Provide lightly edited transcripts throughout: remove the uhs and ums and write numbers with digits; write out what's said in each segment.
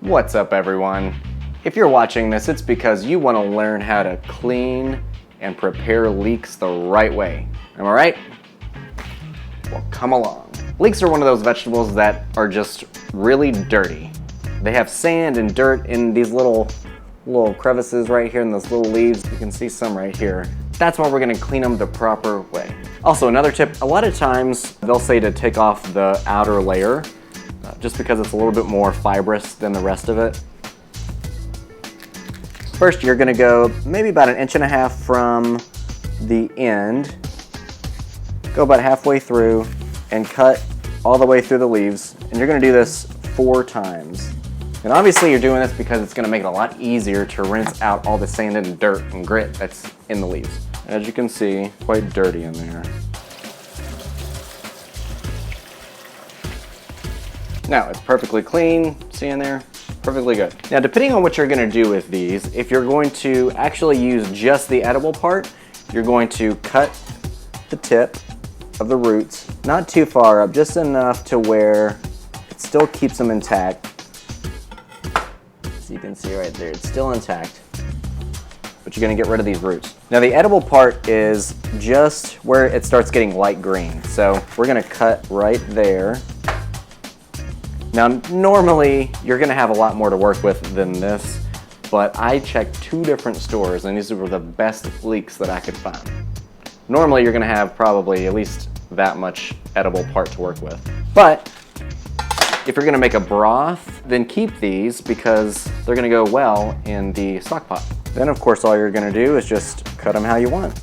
What's up, everyone? If you're watching this, it's because you want to learn how to clean and prepare leeks the right way. Am I right? Well, come along. Leeks are one of those vegetables that are just really dirty. They have sand and dirt in these little crevices right here in those little leaves. You can see some right here. That's why we're gonna clean them the proper way. Also, another tip, a lot of times they'll say to take off the outer layer just because it's a little bit more fibrous than the rest of it. First, you're gonna go maybe about 1.5 inches from the end. Go about halfway through and cut all the way through the leaves. And you're gonna do this 4 times. And obviously you're doing this because it's gonna make it a lot easier to rinse out all the sand and dirt and grit that's in the leaves. As you can see, quite dirty in there. Now, it's perfectly clean, see in there? Perfectly good. Now, depending on what you're gonna do with these, if you're going to actually use just the edible part, you're going to cut the tip of the roots, not too far up, just enough to where it still keeps them intact. So you can see right there, it's still intact, but you're gonna get rid of these roots. Now, the edible part is just where it starts getting light green. So we're gonna cut right there. Now, normally you're gonna have a lot more to work with than this, but I checked 2 different stores and these were the best leeks that I could find. Normally you're gonna have probably at least that much edible part to work with. But if you're gonna make a broth, then keep these because they're gonna go well in the stock pot. Then of course all you're gonna do is just cut them how you want.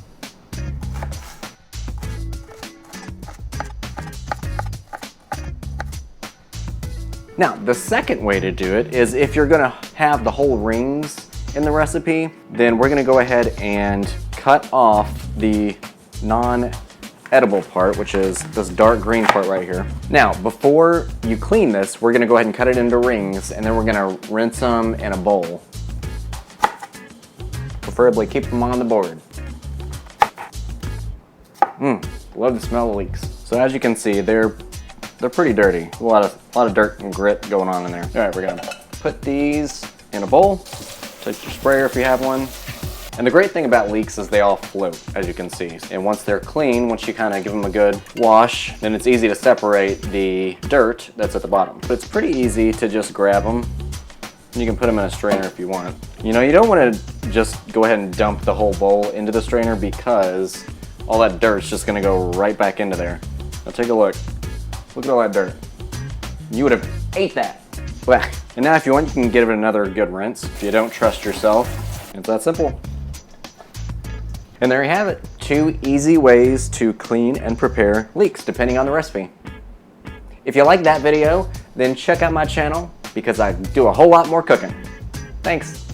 Now, the second way to do it is if you're gonna have the whole rings in the recipe, then we're gonna go ahead and cut off the non-edible part, which is this dark green part right here. Now, before you clean this, we're gonna go ahead and cut it into rings, and then we're gonna rinse them in a bowl. Preferably keep them on the board. Love the smell of leeks. So as you can see, they're pretty dirty. A lot of dirt and grit going on in there. All right, we're gonna put these in a bowl. Take your sprayer if you have one. And the great thing about leeks is they all float, as you can see. And once they're clean, once you kind of give them a good wash, then it's easy to separate the dirt that's at the bottom. But it's pretty easy to just grab them. And you can put them in a strainer if you want. You know, you don't want to just go ahead and dump the whole bowl into the strainer because all that dirt's just gonna go right back into there. Now take a look. Look at all that dirt. You would have ate that. And now if you want, you can give it another good rinse. If you don't trust yourself, it's that simple. And there you have it. 2 easy ways to clean and prepare leeks, depending on the recipe. If you like that video, then check out my channel because I do a whole lot more cooking. Thanks.